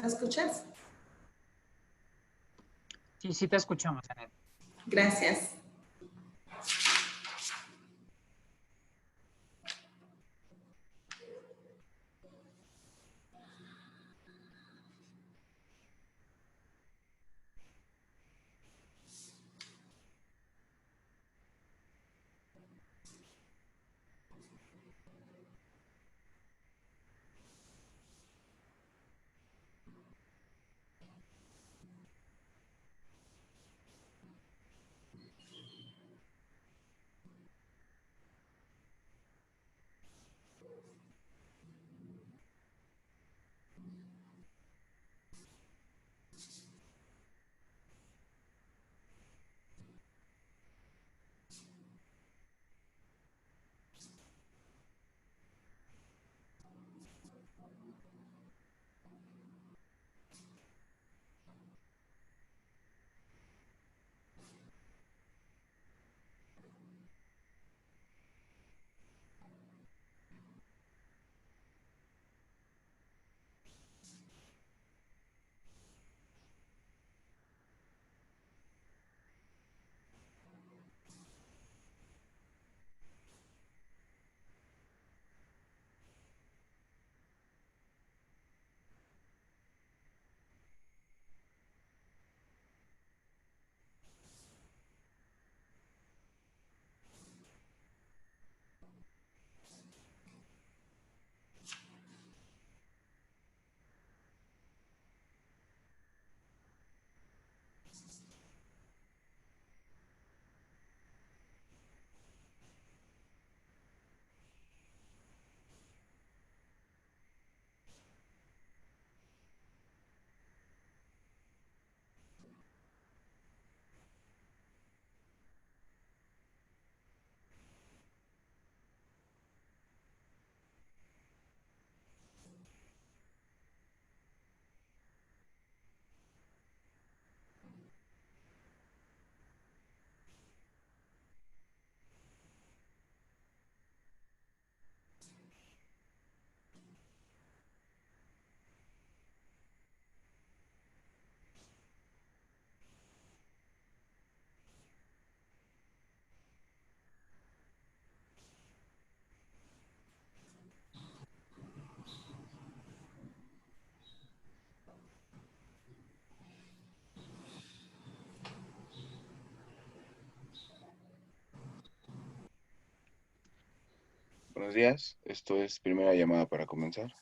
¿Me escuchas? Sí, sí te escuchamos, Anet. Gracias. Buenos días, esto es primera llamada para comenzar.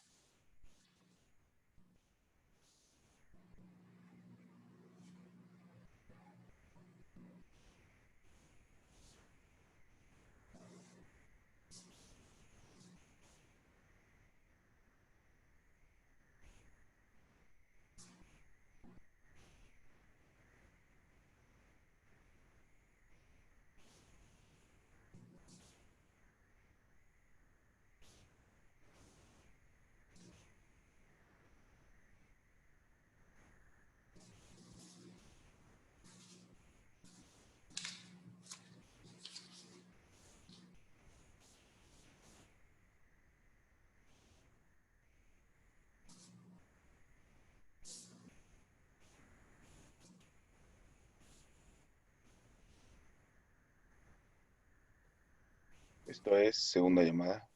Esto es segunda llamada.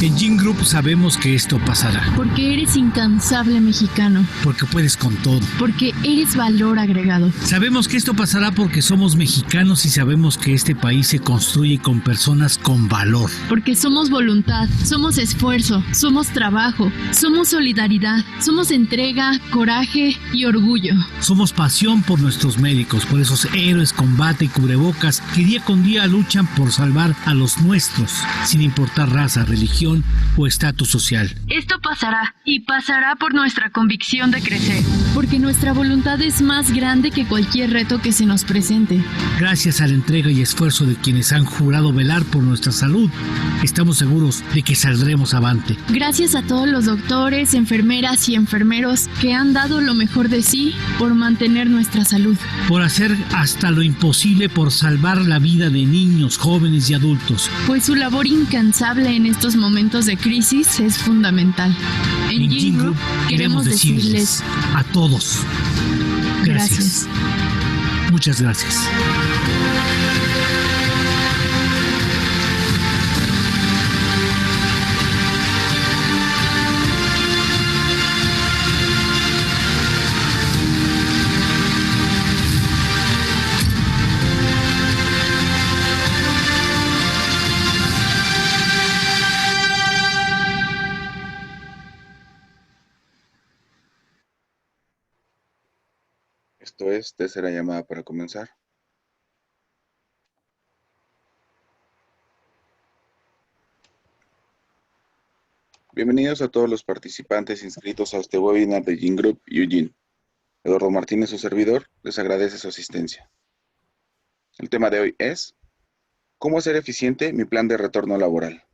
En Gin Group sabemos que esto pasará. Porque eres incansable mexicano. Porque puedes con todo. Porque eres valor agregado. Sabemos que esto pasará porque somos mexicanos y sabemos que este país se construye con personas con valor. Porque somos voluntad, somos esfuerzo, somos trabajo, somos solidaridad, somos entrega, coraje y orgullo. Somos pasión por nuestros médicos, por esos héroes con bata y cubrebocas que día con día luchan por salvar a los nuestros, sin importar raza, religión o estatus social. Esto pasará y pasará por nuestra convicción de crecer. porque nuestra voluntad es más grande que cualquier reto que se nos presente. Gracias a la entrega y esfuerzo de quienes han jurado velar por nuestra salud, estamos seguros de que saldremos avante. Gracias a todos los doctores, enfermeras y enfermeros que han dado lo mejor de sí por mantener nuestra salud. Por hacer hasta lo imposible por salvar la vida de niños, jóvenes y adultos. Pues su labor incansable en estos momentos de crisis es fundamental. En Gin Group queremos decirles a todos, gracias. Muchas gracias. Esto es tercera llamada para comenzar. Bienvenidos a todos los participantes inscritos a este webinar de Gin Group Eugene. Eduardo Martínez, su servidor, les agradece su asistencia. El tema de hoy es ¿cómo hacer eficiente mi plan de retorno laboral?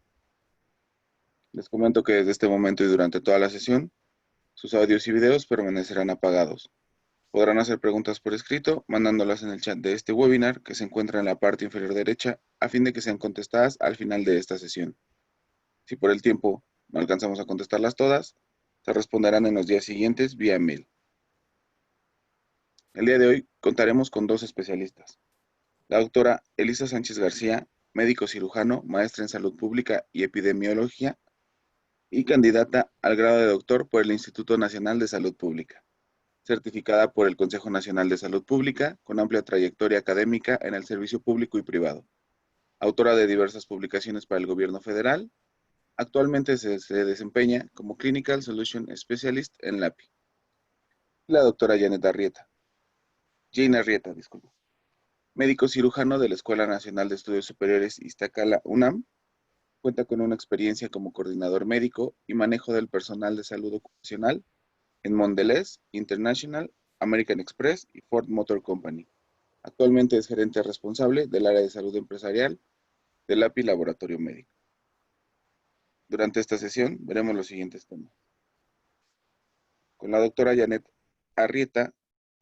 Les comento que desde este momento y durante toda la sesión, sus audios y videos permanecerán apagados. Podrán hacer preguntas por escrito, mandándolas en el chat de este webinar que se encuentra en la parte inferior derecha, a fin de que sean contestadas al final de esta sesión. Si por el tiempo no alcanzamos a contestarlas todas, se responderán en los días siguientes vía mail. El día de hoy contaremos con dos especialistas. La doctora Elisa Sánchez García, médico cirujano, maestra en salud pública y epidemiología, y candidata al grado de doctor por el Instituto Nacional de Salud Pública, certificada por el Consejo Nacional de Salud Pública, con amplia trayectoria académica en el servicio público y privado. Autora de diversas publicaciones para el gobierno federal, actualmente se desempeña como Clinical Solution Specialist en LAPI. La doctora Jane Arrieta, médico cirujano de la Escuela Nacional de Estudios Superiores Iztacala UNAM, cuenta con una experiencia como coordinador médico y manejo del personal de salud ocupacional en Mondelez International, American Express y Ford Motor Company. Actualmente es gerente responsable del área de salud empresarial del API Laboratorio Médico. Durante esta sesión veremos los siguientes temas. Con la doctora Janet Arrieta,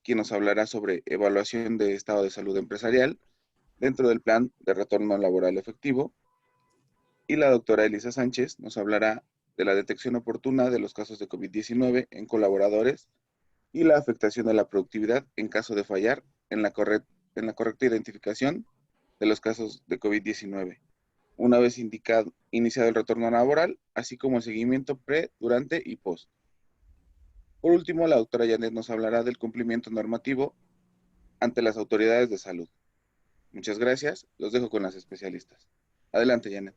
quien nos hablará sobre evaluación de estado de salud empresarial dentro del plan de retorno laboral efectivo, y la doctora Elisa Sánchez nos hablará de la detección oportuna de los casos de COVID-19 en colaboradores y la afectación de la productividad en caso de fallar en la correcta identificación de los casos de COVID-19, una vez iniciado el retorno laboral, así como el seguimiento pre, durante y post. Por último, la doctora Janet nos hablará del cumplimiento normativo ante las autoridades de salud. Muchas gracias, los dejo con las especialistas. Adelante, Janet.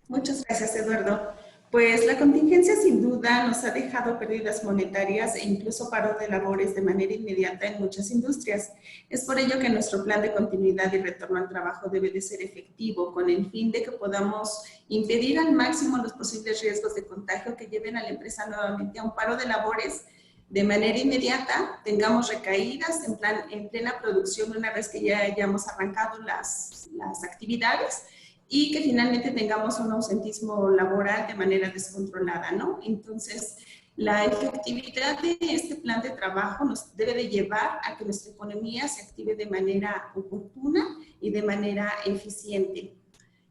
Muchas gracias, Eduardo. Pues la contingencia sin duda nos ha dejado pérdidas monetarias e incluso paro de labores de manera inmediata en muchas industrias. Es por ello que nuestro plan de continuidad y retorno al trabajo debe de ser efectivo, con el fin de que podamos impedir al máximo los posibles riesgos de contagio que lleven a la empresa nuevamente a un paro de labores de manera inmediata, tengamos recaídas en plena producción una vez que ya hayamos arrancado las actividades, y que finalmente tengamos un ausentismo laboral de manera descontrolada, ¿no? Entonces, la efectividad de este plan de trabajo nos debe de llevar a que nuestra economía se active de manera oportuna y de manera eficiente.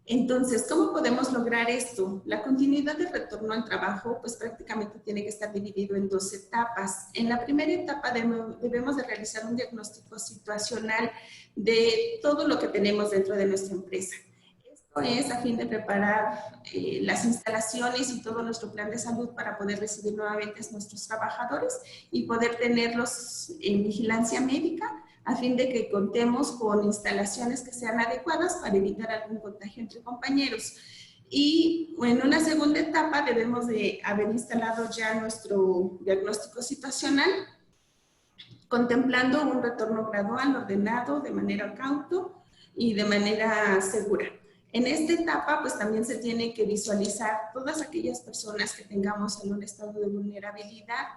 Entonces, ¿cómo podemos lograr esto? La continuidad de retorno al trabajo, pues prácticamente tiene que estar dividido en dos etapas. En la primera etapa debemos de realizar un diagnóstico situacional de todo lo que tenemos dentro de nuestra empresa. Es a fin de preparar las instalaciones y todo nuestro plan de salud para poder recibir nuevamente a nuestros trabajadores y poder tenerlos en vigilancia médica a fin de que contemos con instalaciones que sean adecuadas para evitar algún contagio entre compañeros. Y en una segunda etapa debemos de haber instalado ya nuestro diagnóstico situacional, contemplando un retorno gradual, ordenado, de manera cauto y de manera segura. En esta etapa, pues también se tiene que visualizar todas aquellas personas que tengamos en un estado de vulnerabilidad,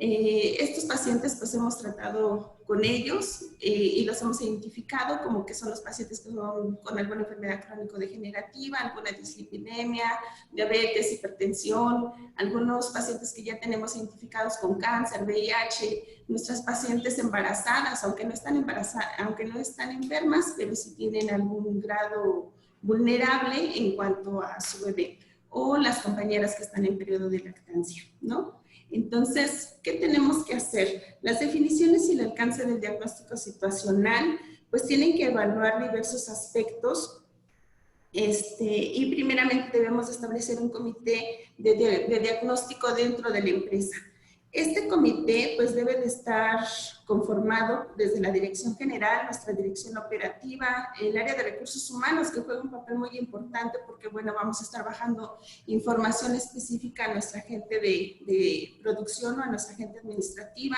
Estos pacientes pues hemos tratado con ellos y los hemos identificado como que son los pacientes que son con alguna enfermedad crónico-degenerativa, alguna dislipidemia, diabetes, hipertensión, algunos pacientes que ya tenemos identificados con cáncer, VIH, nuestras pacientes embarazadas, aunque no están enfermas, pero sí tienen algún grado vulnerable en cuanto a su bebé, o las compañeras que están en periodo de lactancia, ¿no? Entonces, ¿qué tenemos que hacer? Las definiciones y el alcance del diagnóstico situacional, pues tienen que evaluar diversos aspectos y primeramente debemos establecer un comité de diagnóstico dentro de la empresa. Este comité pues debe de estar conformado desde la dirección general, nuestra dirección operativa, el área de recursos humanos, que juega un papel muy importante porque, bueno, vamos a estar bajando información específica a nuestra gente de producción o a nuestra gente administrativa,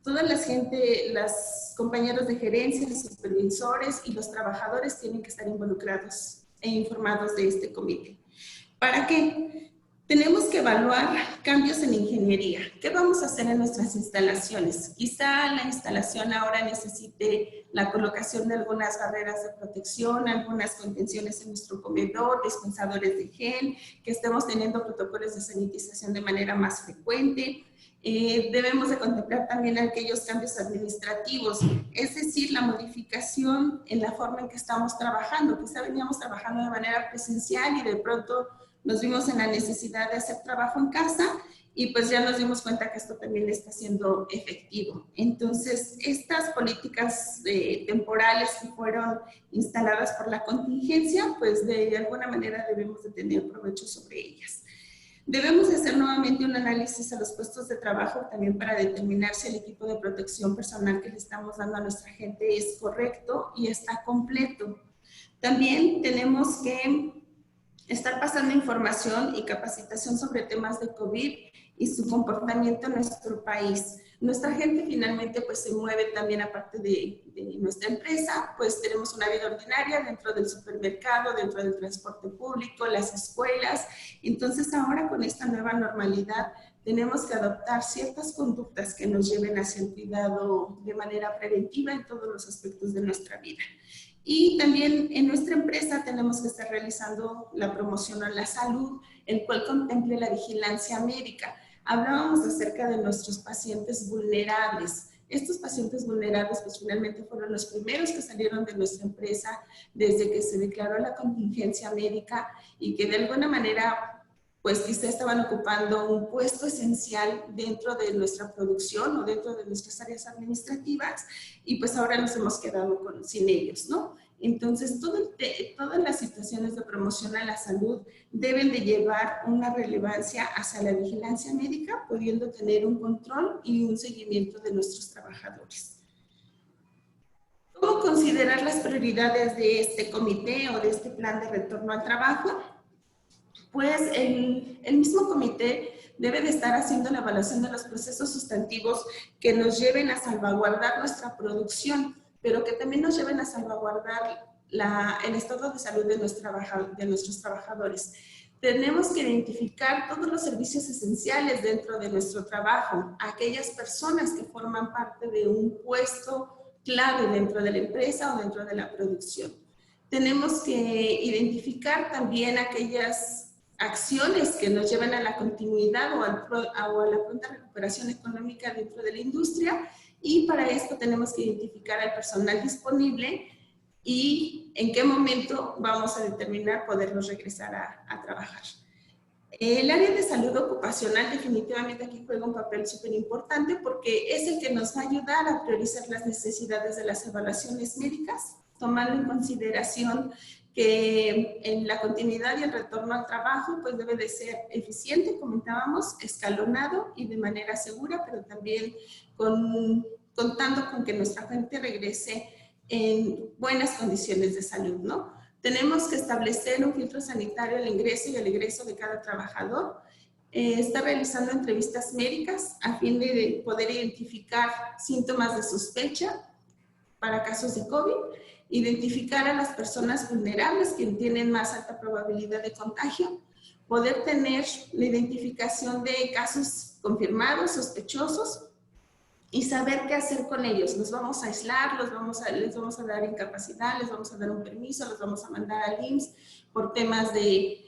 toda la gente, los compañeros de gerencia, los supervisores y los trabajadores tienen que estar involucrados e informados de este comité. ¿Para qué? Tenemos que evaluar cambios en ingeniería. ¿Qué vamos a hacer en nuestras instalaciones? Quizá la instalación ahora necesite la colocación de algunas barreras de protección, algunas contenciones en nuestro comedor, dispensadores de gel, que estemos teniendo protocolos de sanitización de manera más frecuente. Debemos de contemplar también aquellos cambios administrativos, es decir, la modificación en la forma en que estamos trabajando. Quizá veníamos trabajando de manera presencial y de pronto nos vimos en la necesidad de hacer trabajo en casa y pues ya nos dimos cuenta que esto también está siendo efectivo. Entonces, estas políticas temporales que fueron instaladas por la contingencia, pues de alguna manera debemos de tener provecho sobre ellas. Debemos de hacer nuevamente un análisis a los puestos de trabajo también para determinar si el equipo de protección personal que le estamos dando a nuestra gente es correcto y está completo. También tenemos que estar pasando información y capacitación sobre temas de COVID y su comportamiento en nuestro país. Nuestra gente finalmente pues se mueve también aparte de nuestra empresa, pues tenemos una vida ordinaria dentro del supermercado, dentro del transporte público, las escuelas. Entonces ahora con esta nueva normalidad tenemos que adoptar ciertas conductas que nos lleven hacia el cuidado de manera preventiva en todos los aspectos de nuestra vida. Y también en nuestra empresa tenemos que estar realizando la promoción a la salud, el cual contemple la vigilancia médica. Hablábamos acerca de nuestros pacientes vulnerables. Estos pacientes vulnerables pues finalmente fueron los primeros que salieron de nuestra empresa desde que se declaró la contingencia médica y que de alguna manera pues quizá estaban ocupando un puesto esencial dentro de nuestra producción o dentro de nuestras áreas administrativas y pues ahora nos hemos quedado sin ellos, ¿no? Entonces, todas las situaciones de promoción a la salud deben de llevar una relevancia hacia la vigilancia médica, pudiendo tener un control y un seguimiento de nuestros trabajadores. ¿Cómo considerar las prioridades de este comité o de este plan de retorno al trabajo? Pues el mismo comité debe de estar haciendo la evaluación de los procesos sustantivos que nos lleven a salvaguardar nuestra producción, pero que también nos lleven a salvaguardar el estado de salud de nuestros trabajadores. Tenemos que identificar todos los servicios esenciales dentro de nuestro trabajo, aquellas personas que forman parte de un puesto clave dentro de la empresa o dentro de la producción. Tenemos que identificar también aquellas acciones que nos lleven a la continuidad o a la pronta recuperación económica dentro de la industria y para esto tenemos que identificar al personal disponible y en qué momento vamos a determinar poderlos regresar a trabajar. El área de salud ocupacional definitivamente aquí juega un papel súper importante porque es el que nos va a ayudar a priorizar las necesidades de las evaluaciones médicas, tomando en consideración que en la continuidad y el retorno al trabajo pues debe de ser eficiente, comentábamos, escalonado y de manera segura, pero también contando con que nuestra gente regrese en buenas condiciones de salud, ¿no? Tenemos que establecer un filtro sanitario al ingreso y al egreso de cada trabajador, está realizando entrevistas médicas a fin de poder identificar síntomas de sospecha para casos de COVID, identificar a las personas vulnerables que tienen más alta probabilidad de contagio, poder tener la identificación de casos confirmados, sospechosos, y saber qué hacer con ellos. Los vamos a aislar, les vamos a dar incapacidad, les vamos a dar un permiso, los vamos a mandar al IMSS por temas de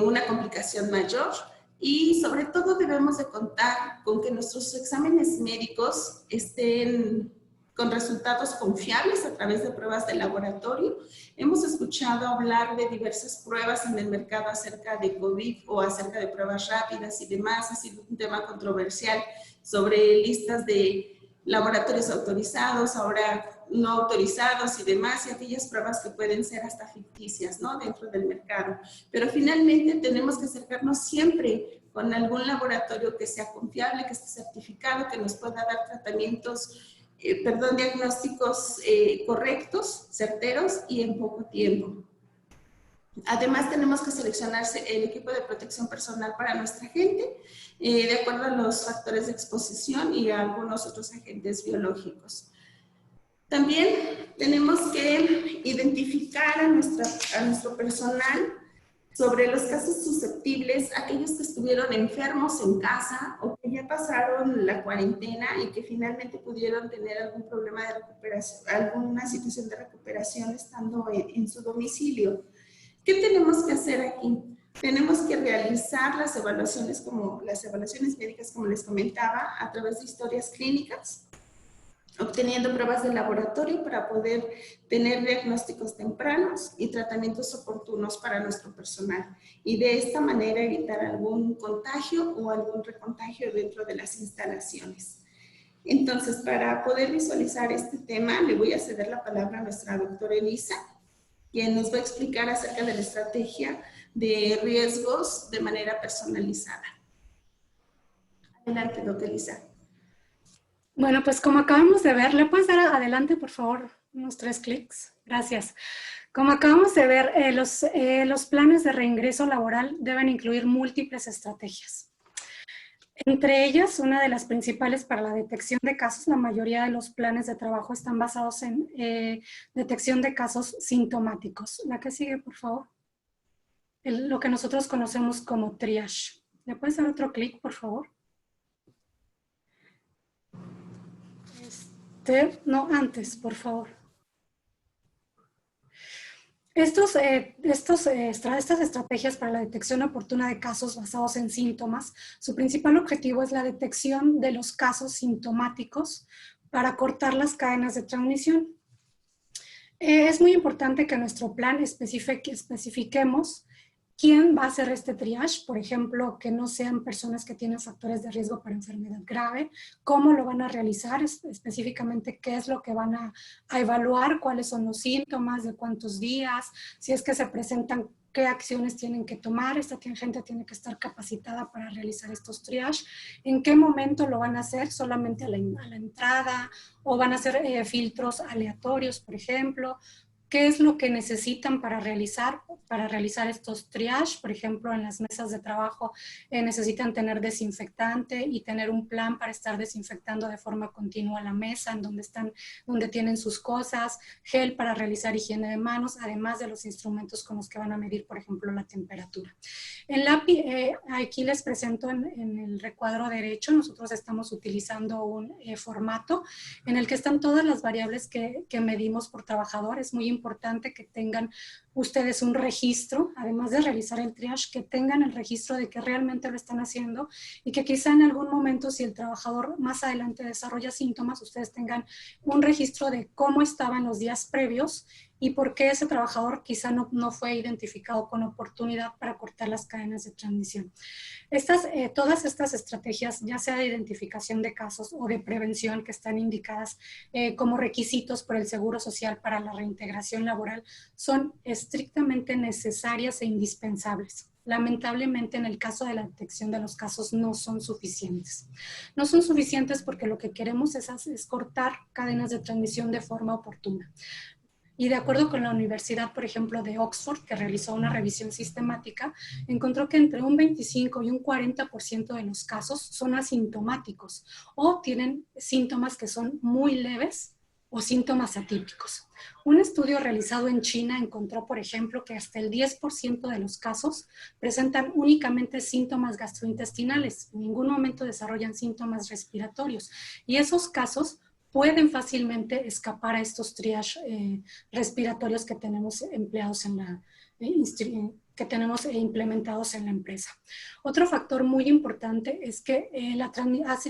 una complicación mayor. Y sobre todo debemos de contar con que nuestros exámenes médicos estén con resultados confiables a través de pruebas de laboratorio. Hemos escuchado hablar de diversas pruebas en el mercado acerca de COVID o acerca de pruebas rápidas y demás. Ha sido un tema controversial sobre listas de laboratorios autorizados, ahora no autorizados y demás, y aquellas pruebas que pueden ser hasta ficticias, ¿no?, dentro del mercado. Pero finalmente tenemos que acercarnos siempre con algún laboratorio que sea confiable, que esté certificado, que nos pueda dar diagnósticos correctos, certeros y en poco tiempo. Además, tenemos que seleccionar el equipo de protección personal para nuestra gente, de acuerdo a los factores de exposición y a algunos otros agentes biológicos. También tenemos que identificar a nuestro personal sobre los casos susceptibles, aquellos que estuvieron enfermos en casa o que ya pasaron la cuarentena y que finalmente pudieron tener algún problema de recuperación, alguna situación de recuperación estando en su domicilio. ¿Qué tenemos que hacer aquí? Tenemos que realizar las evaluaciones médicas, como les comentaba, a través de historias clínicas, obteniendo pruebas de laboratorio para poder tener diagnósticos tempranos y tratamientos oportunos para nuestro personal. Y de esta manera evitar algún contagio o algún recontagio dentro de las instalaciones. Entonces, para poder visualizar este tema, le voy a ceder la palabra a nuestra doctora Elisa, quien nos va a explicar acerca de la estrategia de riesgos de manera personalizada. Adelante, doctora Elisa. Bueno, pues como acabamos de ver, ¿le puedes dar adelante, por favor, unos 3 clics? Gracias. Como acabamos de ver, los planes de reingreso laboral deben incluir múltiples estrategias. Entre ellas, una de las principales para la detección de casos, la mayoría de los planes de trabajo están basados en detección de casos sintomáticos. La que sigue, por favor. Lo que nosotros conocemos como triage. ¿Le puedes dar otro clic, por favor? No, antes, por favor. Estas estrategias para la detección oportuna de casos basados en síntomas, su principal objetivo es la detección de los casos sintomáticos para cortar las cadenas de transmisión. Es muy importante que en nuestro plan especifiquemos quién va a hacer este triage, por ejemplo, que no sean personas que tienen factores de riesgo para enfermedad grave, cómo lo van a realizar, específicamente qué es lo que van a evaluar, cuáles son los síntomas, de cuántos días, si es que se presentan, qué acciones tienen que tomar. Esta gente tiene que estar capacitada para realizar estos triage, en qué momento lo van a hacer, solamente a la entrada, o van a hacer filtros aleatorios, por ejemplo. ¿Qué es lo que necesitan para realizar estos triage? Por ejemplo, en las mesas de trabajo necesitan tener desinfectante y tener un plan para estar desinfectando de forma continua la mesa en donde tienen sus cosas, gel para realizar higiene de manos, además de los instrumentos con los que van a medir, por ejemplo, la temperatura. Aquí les presento en el recuadro derecho, nosotros estamos utilizando un formato en el que están todas las variables que medimos por trabajador. Es muy importante que tengan ustedes un registro, además de realizar el triage, que tengan el registro de que realmente lo están haciendo y que quizá en algún momento, si el trabajador más adelante desarrolla síntomas, ustedes tengan un registro de cómo estaban los días previos y por qué ese trabajador quizá no fue identificado con oportunidad para cortar las cadenas de transmisión. Todas estas estrategias, ya sea de identificación de casos o de prevención, que están indicadas como requisitos por el Seguro Social para la reintegración laboral, son estrictamente necesarias e indispensables. Lamentablemente, en el caso de la detección de los casos, no son suficientes. No son suficientes porque lo que queremos es cortar cadenas de transmisión de forma oportuna. Y de acuerdo con la Universidad, por ejemplo, de Oxford, que realizó una revisión sistemática, encontró que entre un 25 y un 40% de los casos son asintomáticos o tienen síntomas que son muy leves o síntomas atípicos. Un estudio realizado en China encontró, por ejemplo, que hasta el 10% de los casos presentan únicamente síntomas gastrointestinales. En ningún momento desarrollan síntomas respiratorios. Y esos casos pueden fácilmente escapar a estos triage respiratorios que tenemos empleados en la que tenemos implementados en la empresa. Otro factor muy importante es que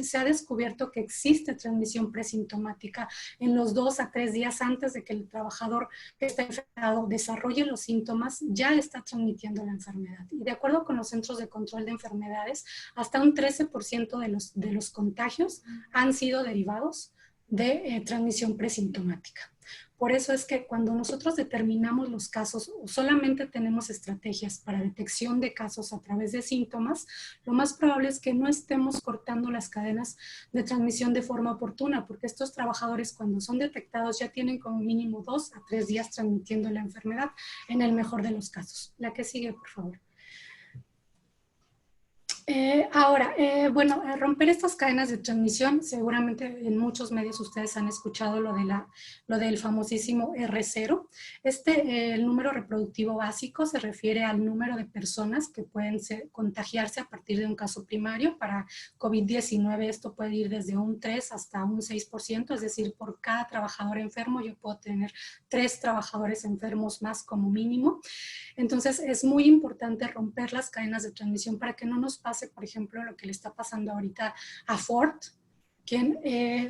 se ha descubierto que existe transmisión presintomática en los 2 a 3 días antes de que el trabajador que está infectado desarrolle los síntomas, ya está transmitiendo la enfermedad. Y de acuerdo con los Centros de Control de Enfermedades, hasta un 13% de los contagios han sido derivados de transmisión presintomática. Por eso es que cuando nosotros determinamos los casos o solamente tenemos estrategias para detección de casos a través de síntomas, lo más probable es que no estemos cortando las cadenas de transmisión de forma oportuna, porque estos trabajadores cuando son detectados ya tienen como mínimo 2 a 3 días transmitiendo la enfermedad en el mejor de los casos. La que sigue, por favor. Romper estas cadenas de transmisión, seguramente en muchos medios ustedes han escuchado lo del famosísimo R0. El número reproductivo básico se refiere al número de personas que pueden contagiarse a partir de un caso primario. Para COVID-19 esto puede ir desde un 3 hasta un 6%, es decir, por cada trabajador enfermo yo puedo tener 3 trabajadores enfermos más como mínimo. Entonces es muy importante romper las cadenas de transmisión para que no nos pase, por ejemplo, lo que le está pasando ahorita a Ford, quien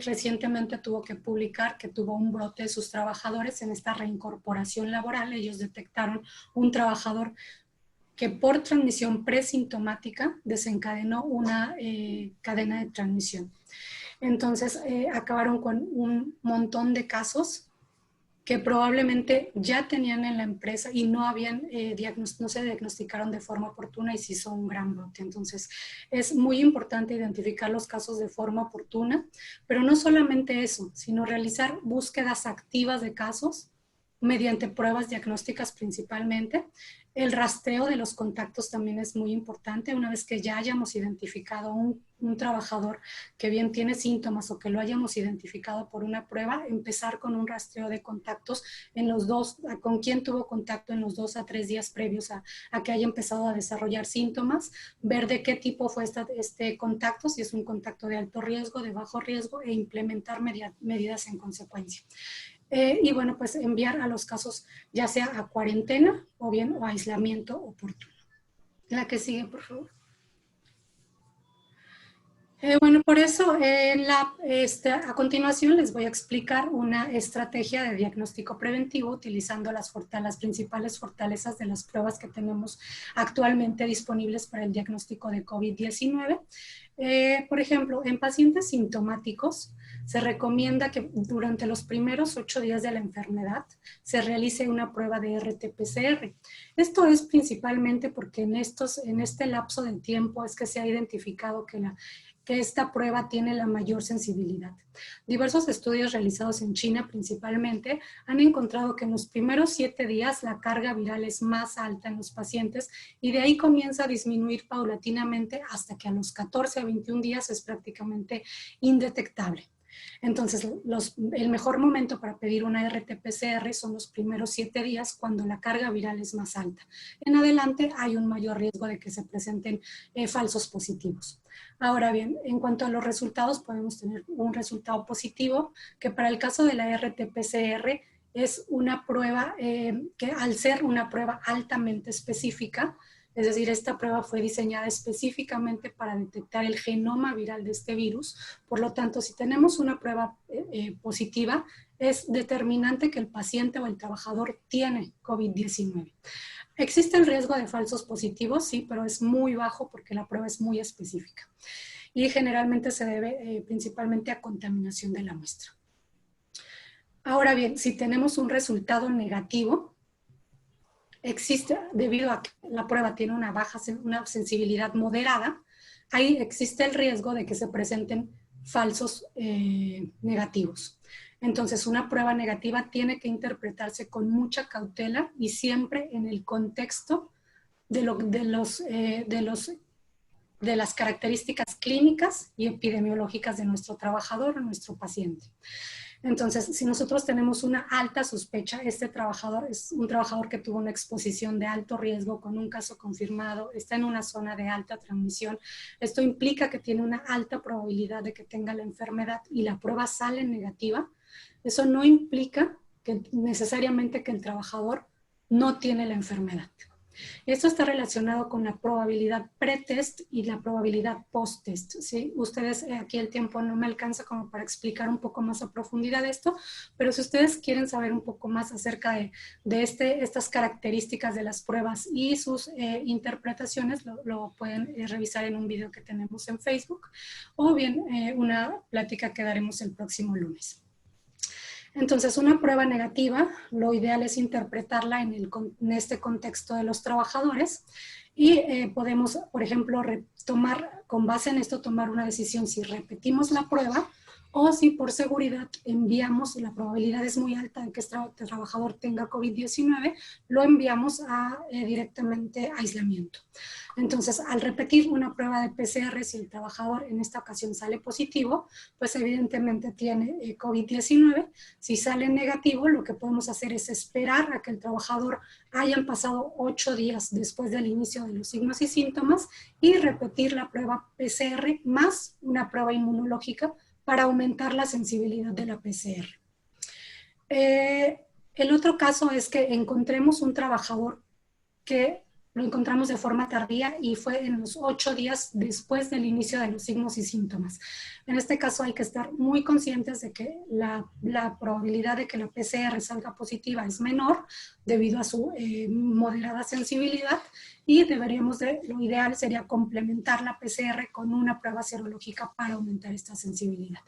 recientemente tuvo que publicar que tuvo un brote de sus trabajadores en esta reincorporación laboral. Ellos detectaron un trabajador que por transmisión presintomática desencadenó una cadena de transmisión. Entonces acabaron con un montón de casos que probablemente ya tenían en la empresa y no se diagnosticaron de forma oportuna y se hizo un gran brote. Entonces, es muy importante identificar los casos de forma oportuna, pero no solamente eso, sino realizar búsquedas activas de casos mediante pruebas diagnósticas principalmente. El rastreo de los contactos también es muy importante. Una vez que ya hayamos identificado un trabajador que bien tiene síntomas o que lo hayamos identificado por una prueba, empezar con un rastreo de contactos con quien tuvo contacto en los 2 a 3 días previos a que haya empezado a desarrollar síntomas, ver de qué tipo fue este contacto, si es un contacto de alto riesgo, de bajo riesgo, e implementar medidas en consecuencia. Y bueno, pues enviar a los casos ya sea a cuarentena o a aislamiento oportuno. La que sigue, por favor. Por eso, a continuación les voy a explicar una estrategia de diagnóstico preventivo utilizando las principales fortalezas de las pruebas que tenemos actualmente disponibles para el diagnóstico de COVID-19. Por ejemplo, en pacientes sintomáticos se recomienda que durante los primeros 8 días de la enfermedad se realice una prueba de RT-PCR. Esto es principalmente porque en este lapso de tiempo es que se ha identificado que esta prueba tiene la mayor sensibilidad. Diversos estudios realizados en China principalmente han encontrado que en los primeros 7 días la carga viral es más alta en los pacientes y de ahí comienza a disminuir paulatinamente hasta que a los 14 a 21 días es prácticamente indetectable. Entonces, el mejor momento para pedir una RT-PCR son los primeros 7 días cuando la carga viral es más alta. En adelante hay un mayor riesgo de que se presenten falsos positivos. Ahora bien, en cuanto a los resultados, podemos tener un resultado positivo que para el caso de la RT-PCR es una prueba que al ser una prueba altamente específica, es decir, esta prueba fue diseñada específicamente para detectar el genoma viral de este virus. Por lo tanto, si tenemos una prueba positiva, es determinante que el paciente o el trabajador tiene COVID-19. ¿Existe el riesgo de falsos positivos? Sí, pero es muy bajo porque la prueba es muy específica. Y generalmente se debe principalmente a contaminación de la muestra. Ahora bien, si tenemos un resultado negativo, debido a que la prueba tiene una sensibilidad moderada, ahí existe el riesgo de que se presenten falsos negativos. Entonces, una prueba negativa tiene que interpretarse con mucha cautela y siempre en el contexto de las características clínicas y epidemiológicas de nuestro trabajador o nuestro paciente. Entonces, si nosotros tenemos una alta sospecha, este trabajador es un trabajador que tuvo una exposición de alto riesgo con un caso confirmado, está en una zona de alta transmisión, esto implica que tiene una alta probabilidad de que tenga la enfermedad y la prueba sale negativa. Eso no implica que necesariamente que el trabajador no tiene la enfermedad. Esto está relacionado con la probabilidad pre-test y la probabilidad post-test, ¿sí? Ustedes, aquí el tiempo no me alcanza como para explicar un poco más a profundidad esto, pero si ustedes quieren saber un poco más acerca de estas características de las pruebas y sus interpretaciones, lo pueden revisar en un video que tenemos en Facebook, o bien una plática que daremos el próximo lunes. Entonces, una prueba negativa, lo ideal es interpretarla en este contexto de los trabajadores y podemos, por ejemplo, con base en esto, tomar una decisión si repetimos la prueba o si por seguridad enviamos, la probabilidad es muy alta de que este trabajador tenga COVID-19, lo enviamos directamente a aislamiento. Entonces, al repetir una prueba de PCR, si el trabajador en esta ocasión sale positivo, pues evidentemente tiene COVID-19. Si sale negativo, lo que podemos hacer es esperar a que el trabajador hayan pasado 8 días después del inicio de los signos y síntomas y repetir la prueba PCR más una prueba inmunológica para aumentar la sensibilidad de la PCR. El otro caso es que encontremos un trabajador que lo encontramos de forma tardía y fue en los 8 días después del inicio de los signos y síntomas. En este caso hay que estar muy conscientes de que la probabilidad de que la PCR salga positiva es menor debido a su moderada sensibilidad y lo ideal sería complementar la PCR con una prueba serológica para aumentar esta sensibilidad.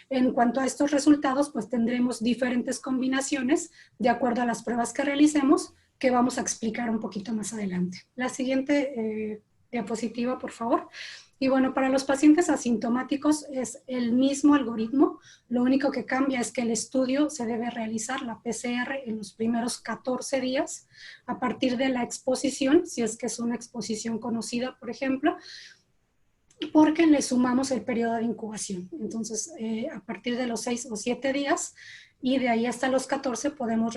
En cuanto a estos resultados, pues tendremos diferentes combinaciones de acuerdo a las pruebas que realicemos, que vamos a explicar un poquito más adelante. La siguiente diapositiva, por favor. Y bueno, para los pacientes asintomáticos es el mismo algoritmo, lo único que cambia es que el estudio se debe realizar, la PCR, en los primeros 14 días, a partir de la exposición, si es que es una exposición conocida, por ejemplo, porque le sumamos el periodo de incubación. Entonces, a partir de los 6 o 7 días, y de ahí hasta los 14 podemos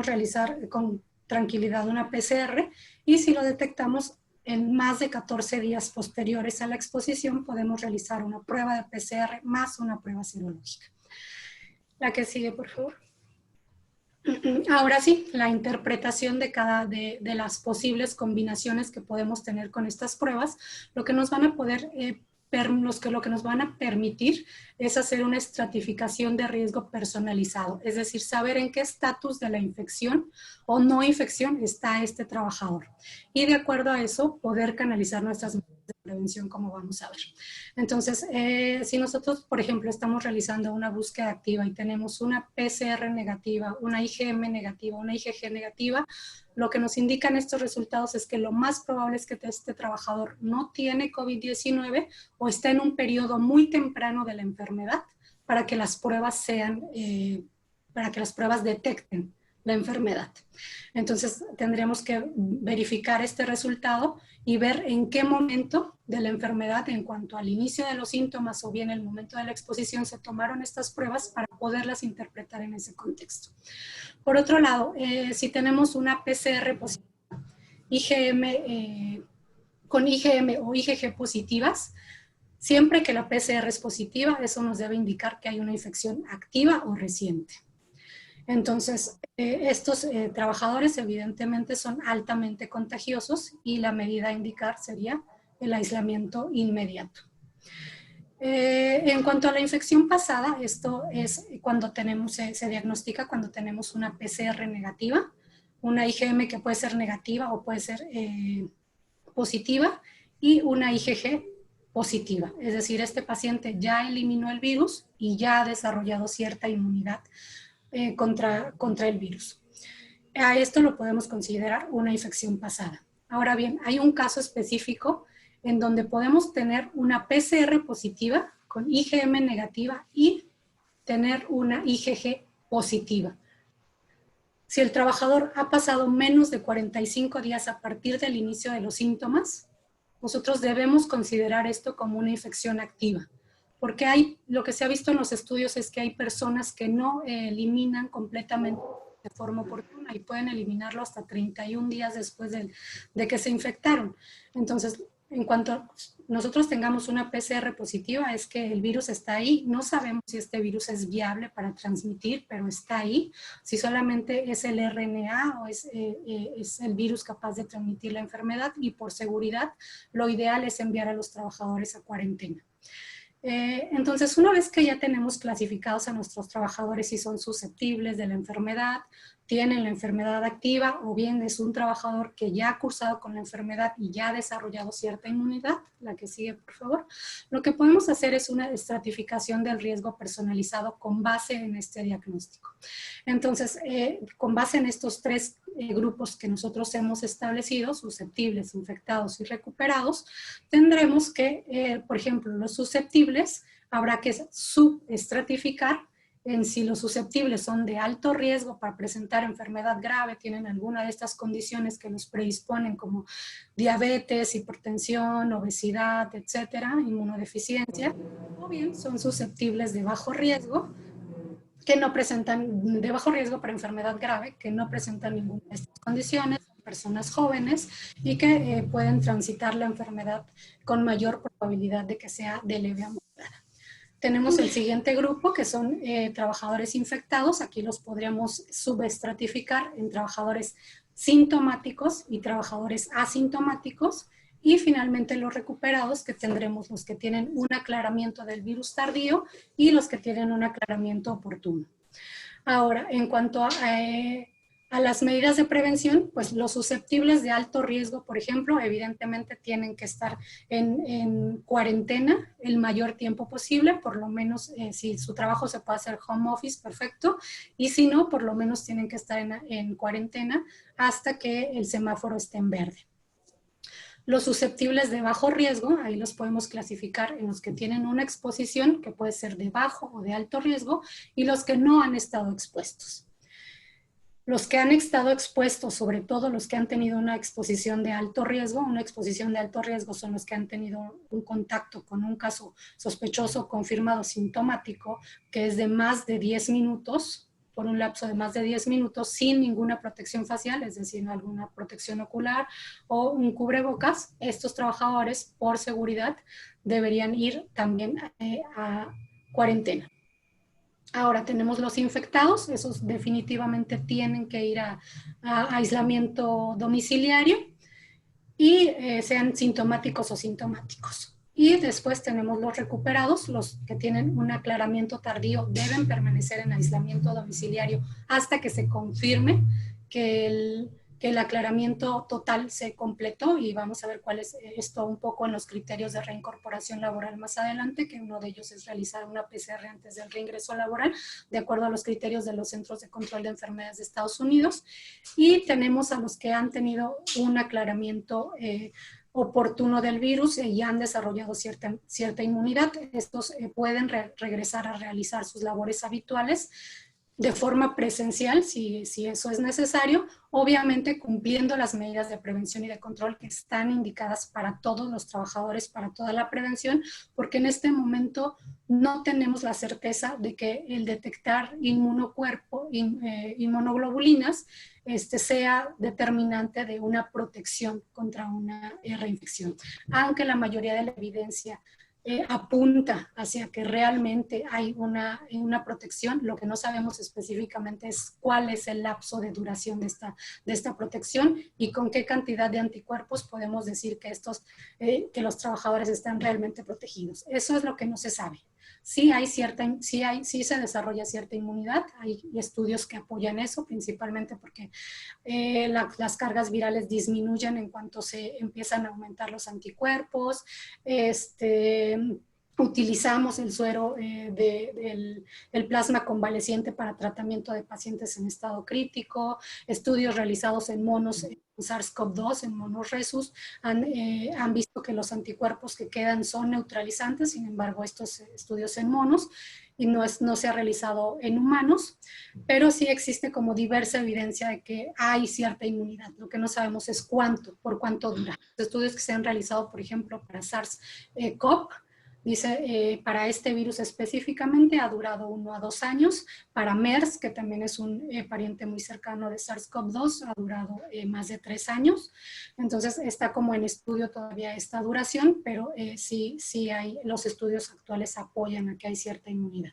realizar con tranquilidad una PCR, y si lo detectamos en más de 14 días posteriores a la exposición, podemos realizar una prueba de PCR más una prueba serológica. La que sigue, por favor. Ahora sí, la interpretación de las posibles combinaciones que podemos tener con estas pruebas, lo que nos van a permitir es hacer una estratificación de riesgo personalizado, es decir, saber en qué estatus de la infección o no infección está este trabajador. Y de acuerdo a eso, poder canalizar nuestras medidas de prevención, como vamos a ver. Entonces, si nosotros, por ejemplo, estamos realizando una búsqueda activa y tenemos una PCR negativa, una IgM negativa, una IgG negativa, lo que nos indican estos resultados es que lo más probable es que este trabajador no tiene COVID-19 o está en un periodo muy temprano de la enfermedad para que las pruebas detecten la enfermedad. Entonces tendremos que verificar este resultado y ver en qué momento de la enfermedad, en cuanto al inicio de los síntomas o bien el momento de la exposición, se tomaron estas pruebas para poderlas interpretar en ese contexto. Por otro lado, si tenemos una PCR positiva, con IgM o IgG positivas, siempre que la PCR es positiva, eso nos debe indicar que hay una infección activa o reciente. Entonces, estos trabajadores evidentemente son altamente contagiosos y la medida a indicar sería el aislamiento inmediato. En cuanto a la infección pasada, esto es cuando se diagnostica cuando tenemos una PCR negativa, una IgM que puede ser negativa o puede ser positiva y una IgG positiva. Es decir, este paciente ya eliminó el virus y ya ha desarrollado cierta inmunidad contra el virus. A esto lo podemos considerar una infección pasada. Ahora bien, hay un caso específico en donde podemos tener una PCR positiva con IgM negativa y tener una IgG positiva. Si el trabajador ha pasado menos de 45 días a partir del inicio de los síntomas, nosotros debemos considerar esto como una infección activa. porque lo que se ha visto en los estudios es que hay personas que no eliminan completamente de forma oportuna y pueden eliminarlo hasta 31 días después de que se infectaron. Entonces, en cuanto nosotros tengamos una PCR positiva, es que el virus está ahí. No sabemos si este virus es viable para transmitir, pero está ahí. Si solamente es el RNA o es el virus capaz de transmitir la enfermedad, y por seguridad, lo ideal es enviar a los trabajadores a cuarentena. Entonces, una vez que ya tenemos clasificados a nuestros trabajadores si son susceptibles de la enfermedad, tienen la enfermedad activa, o bien es un trabajador que ya ha cursado con la enfermedad y ya ha desarrollado cierta inmunidad, la que sigue, por favor, lo que podemos hacer es una estratificación del riesgo personalizado con base en este diagnóstico. Entonces, con base en estos tres grupos que nosotros hemos establecido, susceptibles, infectados y recuperados, tendremos que, por ejemplo, los susceptibles habrá que subestratificar en si los susceptibles son de alto riesgo para presentar enfermedad grave, tienen alguna de estas condiciones que los predisponen como diabetes, hipertensión, obesidad, etcétera, inmunodeficiencia, o bien son susceptibles de bajo riesgo, que no presentan, de bajo riesgo para enfermedad grave, que no presentan ninguna de estas condiciones, personas jóvenes y que pueden transitar la enfermedad con mayor probabilidad de que sea de leve a moderada. Tenemos el siguiente grupo, que son trabajadores infectados. Aquí los podríamos subestratificar en trabajadores sintomáticos y trabajadores asintomáticos. Y finalmente los recuperados, que tendremos los que tienen un aclaramiento del virus tardío y los que tienen un aclaramiento oportuno. Ahora, en cuanto a las medidas de prevención, pues los susceptibles de alto riesgo, por ejemplo, evidentemente tienen que estar en cuarentena el mayor tiempo posible, por lo menos si su trabajo se puede hacer home office, perfecto, y si no, por lo menos tienen que estar en cuarentena hasta que el semáforo esté en verde. Los susceptibles de bajo riesgo, ahí los podemos clasificar en los que tienen una exposición que puede ser de bajo o de alto riesgo y los que no han estado expuestos. Los que han estado expuestos, sobre todo los que han tenido una exposición de alto riesgo, una exposición de alto riesgo son los que han tenido un contacto con un caso sospechoso confirmado sintomático que es de más de 10 minutos, por un lapso de más de 10 minutos sin ninguna protección facial, es decir, alguna protección ocular o un cubrebocas. Estos trabajadores, por seguridad, deberían ir también a cuarentena. Ahora tenemos los infectados, esos definitivamente tienen que ir a aislamiento domiciliario y sean sintomáticos o sintomáticos. Y después tenemos los recuperados, los que tienen un aclaramiento tardío deben permanecer en aislamiento domiciliario hasta que se confirme que el aclaramiento total se completó, y vamos a ver cuál es esto un poco en los criterios de reincorporación laboral más adelante, que uno de ellos es realizar una PCR antes del reingreso laboral, de acuerdo a los criterios de los Centros de Control de Enfermedades de Estados Unidos. Y tenemos a los que han tenido un aclaramiento oportuno del virus y han desarrollado cierta inmunidad. Estos pueden regresar a realizar sus labores habituales de forma presencial, si eso es necesario, obviamente cumpliendo las medidas de prevención y de control que están indicadas para todos los trabajadores, para toda la prevención, porque en este momento no tenemos la certeza de que el detectar inmunoglobulinas sea determinante de una protección contra una reinfección, aunque la mayoría de la evidencia apunta hacia que realmente hay una protección. Lo que no sabemos específicamente es cuál es el lapso de duración de esta protección y con qué cantidad de anticuerpos podemos decir que los trabajadores están realmente protegidos. Eso es lo que no se sabe. Sí se desarrolla cierta inmunidad, hay estudios que apoyan eso, principalmente porque las cargas virales disminuyen en cuanto se empiezan a aumentar los anticuerpos. Utilizamos el suero el plasma convaleciente para tratamiento de pacientes en estado crítico. Estudios realizados en monos SARS-CoV-2, en monos rhesus, han visto que los anticuerpos que quedan son neutralizantes. Sin embargo, estos estudios en monos y no se ha realizado en humanos, pero sí existe como diversa evidencia de que hay cierta inmunidad. Lo que no sabemos es por cuánto dura. Los estudios que se han realizado, por ejemplo, para SARS-CoV, Dice, para este virus específicamente ha durado 1 a 2 años. Para MERS, que también es un pariente muy cercano de SARS-CoV-2, ha durado más de 3 años. Entonces está como en estudio todavía esta duración, pero sí hay, los estudios actuales apoyan a que hay cierta inmunidad.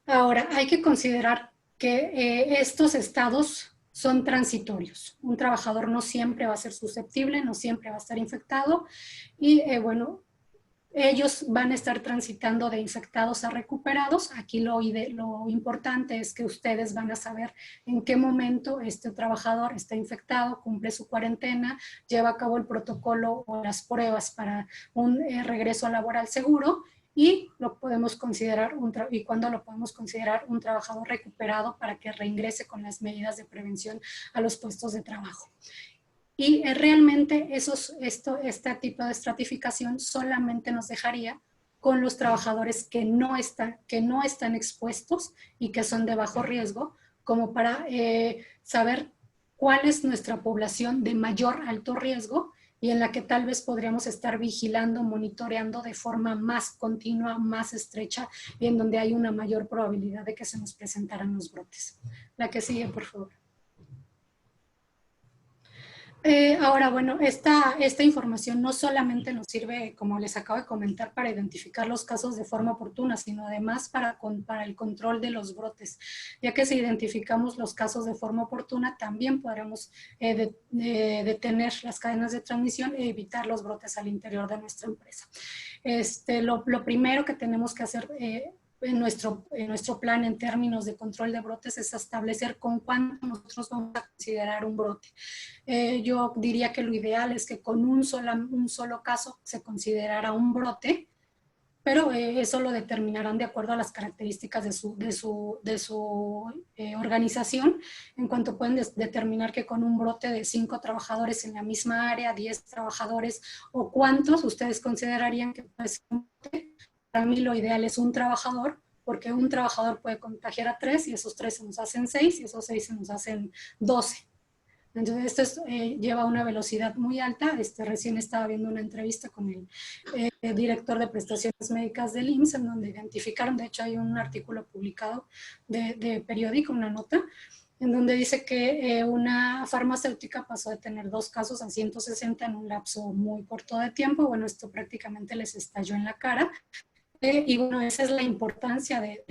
Ahora, hay que considerar que estos estados son transitorios. Un trabajador no siempre va a ser susceptible, no siempre va a estar infectado y bueno, ellos van a estar transitando de infectados a recuperados. Aquí lo importante es que ustedes van a saber en qué momento este trabajador está infectado, cumple su cuarentena, lleva a cabo el protocolo o las pruebas para un regreso laboral seguro y lo podemos considerar cuando lo podemos considerar un trabajador recuperado para que reingrese con las medidas de prevención a los puestos de trabajo. Y realmente este tipo de estratificación solamente nos dejaría con los trabajadores que no están expuestos y que son de bajo riesgo, como para saber cuál es nuestra población de mayor alto riesgo y en la que tal vez podríamos estar vigilando, monitoreando de forma más continua, más estrecha y en donde hay una mayor probabilidad de que se nos presentaran los brotes. La que sigue, por favor. Ahora, bueno, esta información no solamente nos sirve, como les acabo de comentar, para identificar los casos de forma oportuna, sino además para el control de los brotes, ya que si identificamos los casos de forma oportuna, también podremos detener las cadenas de transmisión e evitar los brotes al interior de nuestra empresa. Lo primero que tenemos que hacer en nuestro plan en términos de control de brotes es establecer con cuánto nosotros vamos a considerar un brote. Yo diría que lo ideal es que con un solo caso se considerara un brote, pero eso lo determinarán de acuerdo a las características de su organización, en cuanto pueden determinar que con un brote de 5 trabajadores en la misma área, 10 trabajadores, o cuántos ustedes considerarían que puede ser un brote. Para mí lo ideal es un trabajador, porque un trabajador puede contagiar a 3 y esos 3 se nos hacen 6 y esos 6 se nos hacen 12. Entonces esto lleva a una velocidad muy alta. Recién estaba viendo una entrevista con el director de prestaciones médicas del IMSS, en donde identificaron, de hecho hay un artículo publicado de periódico, una nota, en donde dice que una farmacéutica pasó de tener 2 casos a 160 en un lapso muy corto de tiempo. Bueno, esto prácticamente les estalló en la cara. Y bueno, esa es la importancia de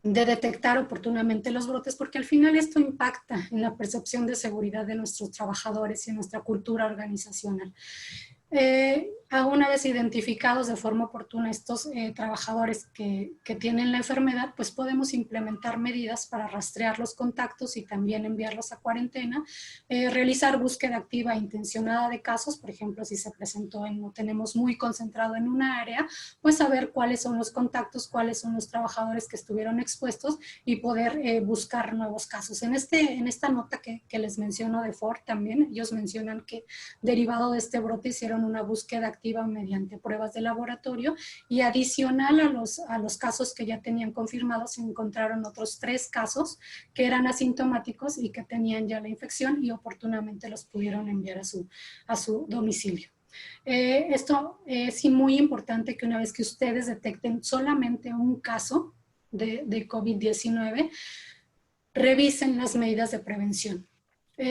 detectar oportunamente los brotes, porque al final esto impacta en la percepción de seguridad de nuestros trabajadores y en nuestra cultura organizacional. Una vez identificados de forma oportuna estos trabajadores que tienen la enfermedad, pues podemos implementar medidas para rastrear los contactos y también enviarlos a cuarentena, realizar búsqueda activa e intencionada de casos. Por ejemplo, si se presentó lo tenemos muy concentrado en una área, pues saber cuáles son los contactos, cuáles son los trabajadores que estuvieron expuestos y poder buscar nuevos casos. En esta nota que les menciono de Ford también, ellos mencionan que derivado de este brote hicieron una búsqueda activa mediante pruebas de laboratorio y adicional a los casos que ya tenían confirmados, se encontraron otros 3 casos que eran asintomáticos y que tenían ya la infección y oportunamente los pudieron enviar a su domicilio. Esto es muy importante, que una vez que ustedes detecten solamente un caso de COVID-19, revisen las medidas de prevención.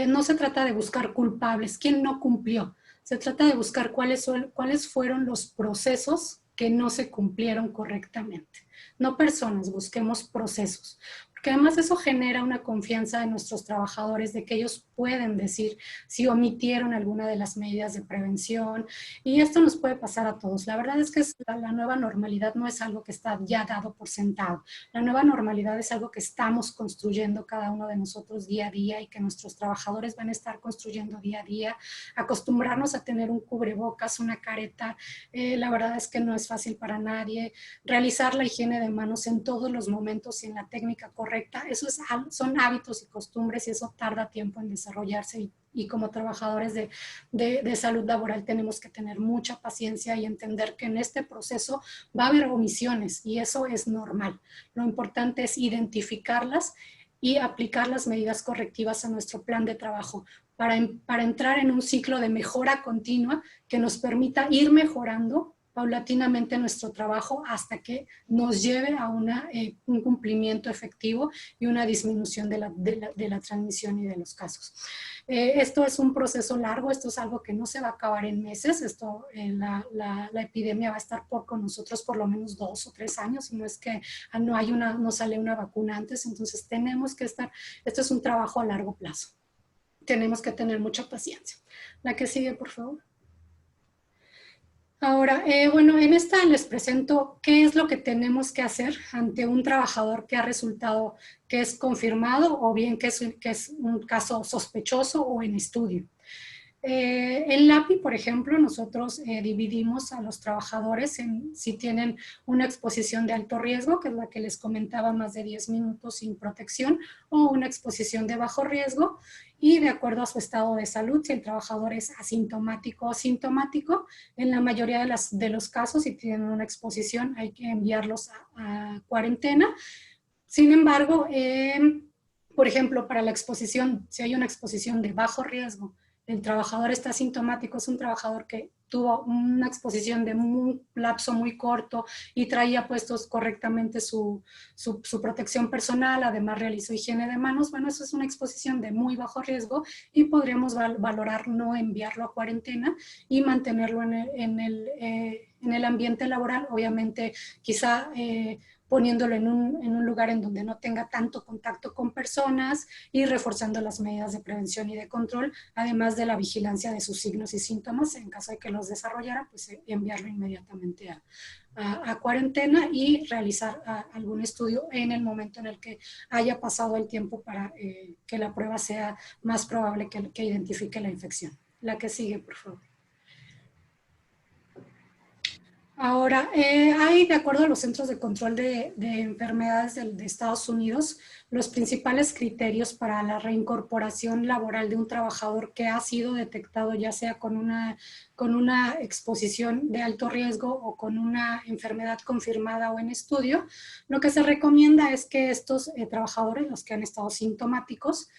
No se trata de buscar culpables, quién no cumplió. Se trata de buscar cuáles fueron los procesos que no se cumplieron correctamente. No personas, busquemos procesos. Porque además eso genera una confianza en nuestros trabajadores de que ellos pueden decir si omitieron alguna de las medidas de prevención, y esto nos puede pasar a todos. La verdad es que la nueva normalidad no es algo que está ya dado por sentado. La nueva normalidad es algo que estamos construyendo cada uno de nosotros día a día y que nuestros trabajadores van a estar construyendo día a día. Acostumbrarnos a tener un cubrebocas, una careta, la verdad es que no es fácil para nadie. Realizar la higiene de manos en todos los momentos y en la técnica correcta, son hábitos y costumbres y eso tarda tiempo en desarrollarse y como trabajadores de salud laboral tenemos que tener mucha paciencia y entender que en este proceso va a haber omisiones y eso es normal. Lo importante es identificarlas y aplicar las medidas correctivas a nuestro plan de trabajo para entrar en un ciclo de mejora continua que nos permita ir mejorando paulatinamente nuestro trabajo hasta que nos lleve a un cumplimiento efectivo y una disminución de la transmisión y de los casos. Esto es un proceso largo, esto es algo que no se va a acabar en meses, la epidemia va a estar con nosotros por lo menos 2 o 3 años, y no es que no sale una vacuna antes, entonces tenemos que esto es un trabajo a largo plazo. Tenemos que tener mucha paciencia. La que sigue, por favor. Ahora, bueno, en esta les presento qué es lo que tenemos que hacer ante un trabajador que ha resultado que es confirmado o bien que es un caso sospechoso o en estudio. En LAPI, por ejemplo, nosotros dividimos a los trabajadores en si tienen una exposición de alto riesgo, que es la que les comentaba, más de 10 minutos sin protección, o una exposición de bajo riesgo, y de acuerdo a su estado de salud, si el trabajador es asintomático o sintomático, en la mayoría de los casos, si tienen una exposición, hay que enviarlos a cuarentena. Sin embargo, por ejemplo, para la exposición, si hay una exposición de bajo riesgo, el trabajador está asintomático, es un trabajador que tuvo una exposición de un lapso muy corto y traía puestos correctamente su protección personal, además realizó higiene de manos, bueno, eso es una exposición de muy bajo riesgo y podríamos valorar no enviarlo a cuarentena y mantenerlo en el ambiente laboral, obviamente quizá poniéndolo en un lugar en donde no tenga tanto contacto con personas y reforzando las medidas de prevención y de control, además de la vigilancia de sus signos y síntomas. En caso de que los desarrollara, pues enviarlo inmediatamente a cuarentena y realizar algún estudio en el momento en el que haya pasado el tiempo para que la prueba sea más probable que identifique la infección. La que sigue, por favor. Ahora, hay, de acuerdo a los Centros de Control de Enfermedades de Estados Unidos, los principales criterios para la reincorporación laboral de un trabajador que ha sido detectado ya sea con una exposición de alto riesgo o con una enfermedad confirmada o en estudio. Lo que se recomienda es que estos trabajadores, los que han estado sintomáticos,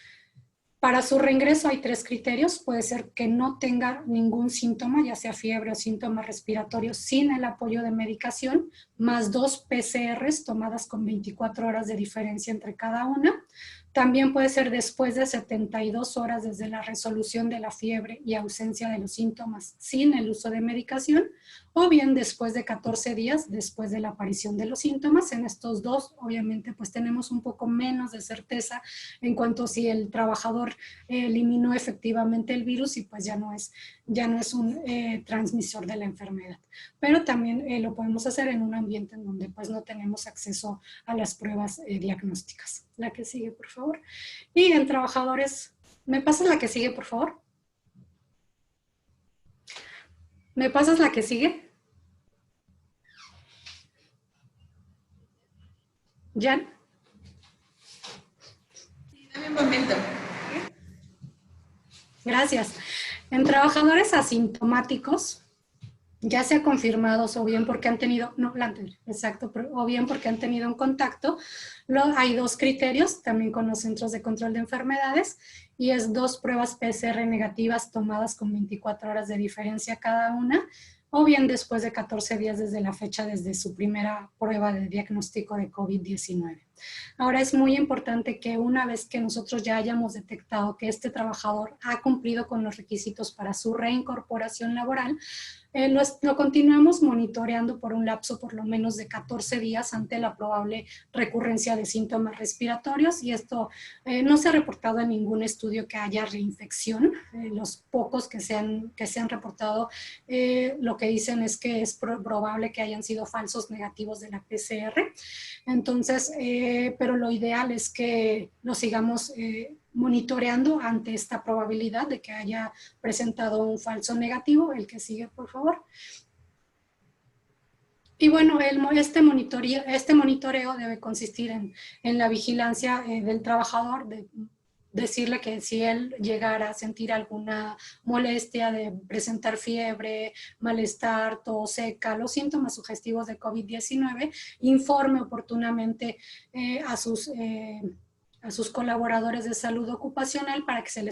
para su reingreso hay 3 criterios. Puede ser que no tenga ningún síntoma, ya sea fiebre o síntomas respiratorios, sin el apoyo de medicación, más 2 PCRs tomadas con 24 horas de diferencia entre cada una. También puede ser después de 72 horas desde la resolución de la fiebre y ausencia de los síntomas sin el uso de medicación, o bien después de 14 días después de la aparición de los síntomas. En estos dos, obviamente, pues tenemos un poco menos de certeza en cuanto a si el trabajador eliminó efectivamente el virus y pues ya no es un transmisor de la enfermedad. Pero también lo podemos hacer en un ambiente en donde pues no tenemos acceso a las pruebas diagnósticas. La que sigue, por favor. Y en trabajadores, ¿me pasas la que sigue, por favor? ¿Me pasas la que sigue? ¿Jan? Sí, dame un momento. Gracias. En trabajadores asintomáticos, ya sea confirmados o bien porque han tenido, no, la anterior, exacto, o bien porque han tenido un contacto, hay 2 criterios, también con los Centros de Control de Enfermedades, y es 2 pruebas PCR negativas tomadas con 24 horas de diferencia cada una, o bien después de 14 días desde la fecha, desde su primera prueba de diagnóstico de COVID-19. Ahora es muy importante que una vez que nosotros ya hayamos detectado que este trabajador ha cumplido con los requisitos para su reincorporación laboral, lo continuamos monitoreando por un lapso por lo menos de 14 días ante la probable recurrencia de síntomas respiratorios, y esto no se ha reportado en ningún estudio que haya reinfección. Los pocos que se han reportado lo que dicen es que es probable que hayan sido falsos negativos de la PCR. Entonces, pero lo ideal es que lo sigamos monitoreando ante esta probabilidad de que haya presentado un falso negativo. El que sigue, por favor. Y bueno, este monitoreo debe consistir en la vigilancia del trabajador, de decirle que si él llegara a sentir alguna molestia, de presentar fiebre, malestar, tos seca, los síntomas sugestivos de COVID-19, informe oportunamente a sus sus colaboradores de salud ocupacional para que se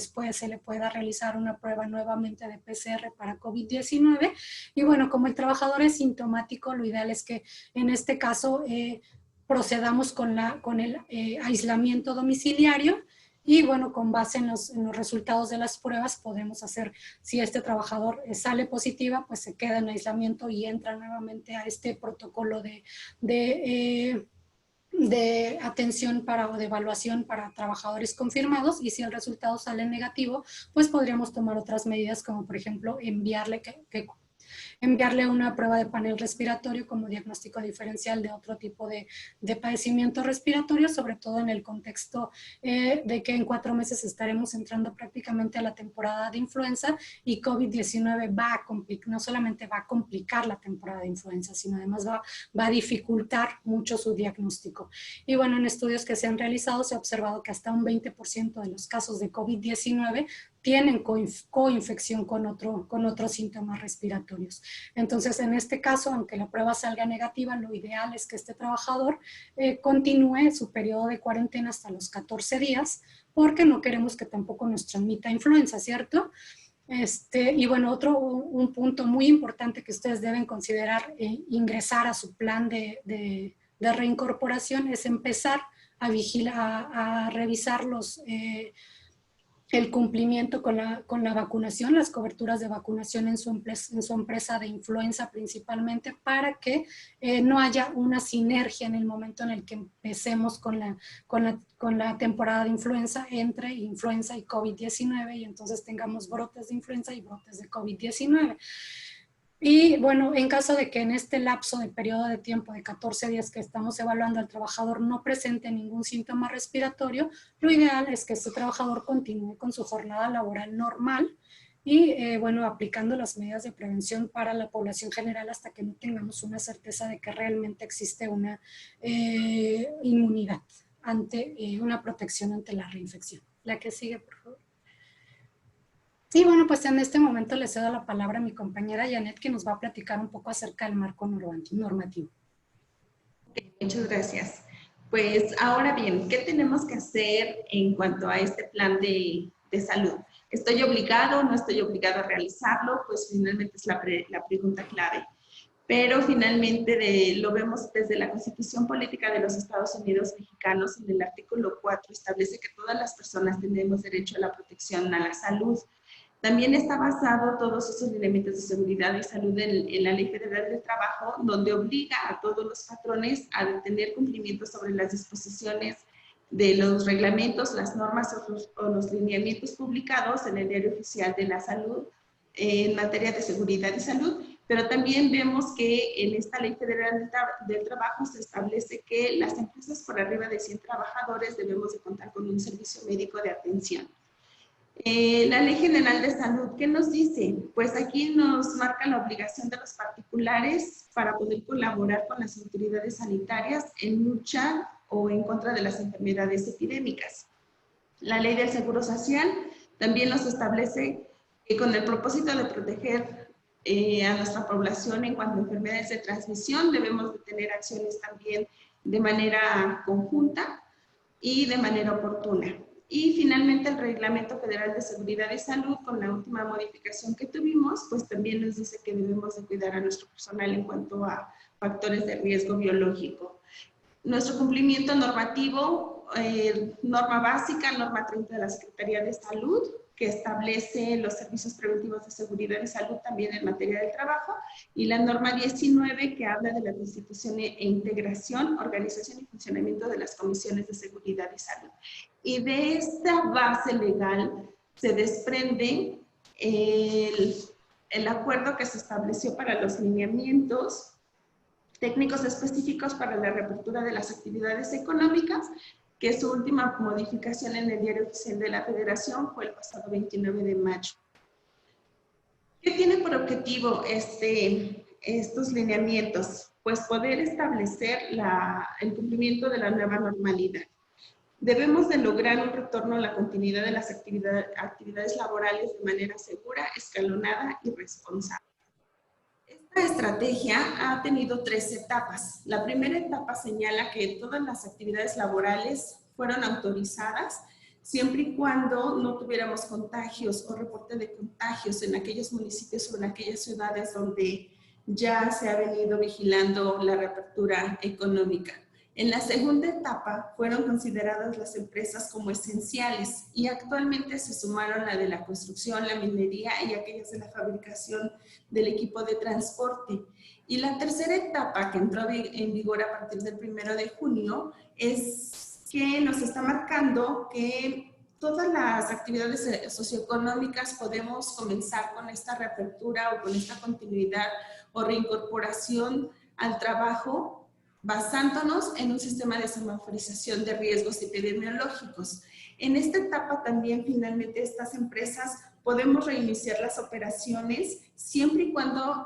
le pueda realizar una prueba nuevamente de PCR para COVID-19. Y bueno, como el trabajador es sintomático, lo ideal es que en este caso procedamos con el aislamiento domiciliario. Y bueno, con base en los resultados de las pruebas podemos hacer, si este trabajador sale positiva, pues se queda en aislamiento y entra nuevamente a este protocolo de atención o de evaluación para trabajadores confirmados. Y si el resultado sale negativo, pues podríamos tomar otras medidas, como por ejemplo enviarle una prueba de panel respiratorio como diagnóstico diferencial de otro tipo de padecimiento respiratorio, sobre todo en el contexto de que en 4 meses estaremos entrando prácticamente a la temporada de influenza, y COVID-19 no solamente va a complicar la temporada de influenza, sino además va a dificultar mucho su diagnóstico. Y bueno, en estudios que se han realizado se ha observado que hasta un 20% de los casos de COVID-19 tienen coinfección con otros síntomas respiratorios. Entonces, en este caso, aunque la prueba salga negativa, lo ideal es que este trabajador continúe su periodo de cuarentena hasta los 14 días, porque no queremos que tampoco nos transmita influenza, ¿cierto? Y bueno, un punto muy importante que ustedes deben considerar ingresar a su plan de reincorporación es empezar a revisar el cumplimiento con la vacunación, las coberturas de vacunación en su empresa de influenza principalmente, para que no haya una sinergia en el momento en el que empecemos con la temporada de influenza, entre influenza y COVID-19, y entonces tengamos brotes de influenza y brotes de COVID-19. Y bueno, en caso de que en este lapso de periodo de tiempo de 14 días que estamos evaluando al trabajador no presente ningún síntoma respiratorio, lo ideal es que este trabajador continúe con su jornada laboral normal y bueno, aplicando las medidas de prevención para la población general hasta que no tengamos una certeza de que realmente existe una inmunidad una protección ante la reinfección. La que sigue, por favor. Sí, bueno, pues en este momento le cedo la palabra a mi compañera Janet, que nos va a platicar un poco acerca del marco normativo. Muchas gracias. Pues ahora bien, ¿qué tenemos que hacer en cuanto a este plan de salud? ¿Estoy obligado o no estoy obligado a realizarlo? Pues finalmente es la pregunta clave. Pero finalmente lo vemos desde la Constitución Política de los Estados Unidos Mexicanos. En el artículo 4 establece que todas las personas tenemos derecho a la protección a la salud. También está basado todos esos lineamientos de seguridad y salud en la Ley Federal del Trabajo, donde obliga a todos los patrones a tener cumplimiento sobre las disposiciones de los reglamentos, las normas o los lineamientos publicados en el Diario Oficial de la Salud en materia de seguridad y salud. Pero también vemos que en esta Ley Federal del Trabajo se establece que las empresas por arriba de 100 trabajadores debemos de contar con un servicio médico de atención. La Ley General de Salud, ¿qué nos dice? Pues aquí nos marca la obligación de los particulares para poder colaborar con las autoridades sanitarias en lucha o en contra de las enfermedades epidémicas. La Ley del Seguro Social también nos establece que con el propósito de proteger a nuestra población en cuanto a enfermedades de transmisión, debemos de tener acciones también de manera conjunta y de manera oportuna. Y finalmente el Reglamento Federal de Seguridad y Salud, con la última modificación que tuvimos, pues también nos dice que debemos de cuidar a nuestro personal en cuanto a factores de riesgo biológico. Nuestro cumplimiento normativo, norma básica, norma 30 de la Secretaría de Salud, que establece los servicios preventivos de seguridad y salud también en materia del trabajo, y la norma 19, que habla de la constitución e integración, organización y funcionamiento de las comisiones de seguridad y salud. Y de esta base legal se desprende el acuerdo que se estableció para los lineamientos técnicos específicos para la reapertura de las actividades económicas, que su última modificación en el Diario Oficial de la Federación fue el pasado 29 de mayo. ¿Qué tiene por objetivo estos lineamientos? Pues poder establecer el cumplimiento de la nueva normalidad. Debemos de lograr un retorno a la continuidad de las actividades laborales de manera segura, escalonada y responsable. Esta estrategia ha tenido 3 etapas. La primera etapa señala que todas las actividades laborales fueron autorizadas siempre y cuando no tuviéramos contagios o reporte de contagios en aquellos municipios o en aquellas ciudades donde ya se ha venido vigilando la reapertura económica. En la segunda etapa fueron consideradas las empresas como esenciales y actualmente se sumaron la de la construcción, la minería y aquellas de la fabricación del equipo de transporte. Y la tercera etapa, que entró en vigor a partir del 1 de junio, es que nos está marcando que todas las actividades socioeconómicas podemos comenzar con esta reapertura o con esta continuidad o reincorporación al trabajo basándonos en un sistema de semaforización de riesgos epidemiológicos. En esta etapa también finalmente estas empresas podemos reiniciar las operaciones siempre y cuando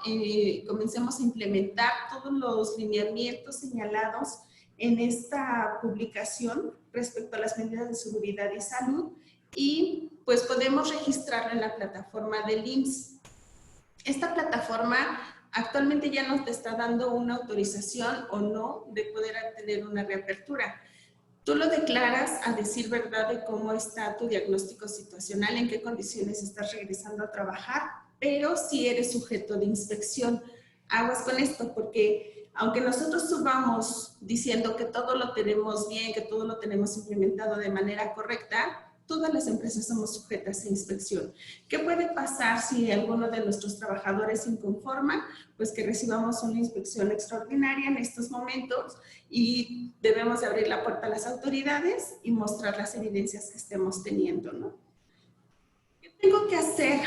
comencemos a implementar todos los lineamientos señalados en esta publicación respecto a las medidas de seguridad y salud y pues podemos registrarlo en la plataforma del IMSS. Esta plataforma actualmente ya nos está dando una autorización o no de poder tener una reapertura. Tú lo declaras a decir verdad de cómo está tu diagnóstico situacional, en qué condiciones estás regresando a trabajar, pero si eres sujeto de inspección. Aguas con esto, porque aunque nosotros subamos diciendo que todo lo tenemos bien, que todo lo tenemos implementado de manera correcta, todas las empresas somos sujetas a inspección. ¿Qué puede pasar si alguno de nuestros trabajadores se inconforma? Pues que recibamos una inspección extraordinaria en estos momentos y debemos de abrir la puerta a las autoridades y mostrar las evidencias que estemos teniendo, ¿no? ¿Qué tengo que hacer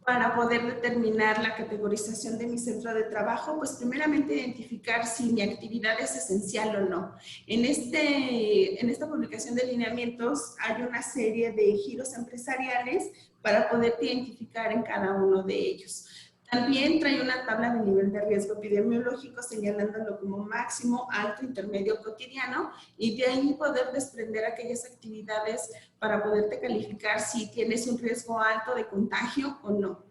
para poder determinar la categorización de mi centro de trabajo? Pues primeramente identificar si mi actividad es esencial o no. En esta publicación de lineamientos hay una serie de giros empresariales para poder identificar en cada uno de ellos. También trae una tabla de nivel de riesgo epidemiológico señalándolo como máximo, alto, intermedio, cotidiano y de ahí poder desprender aquellas actividades para poderte calificar si tienes un riesgo alto de contagio o no.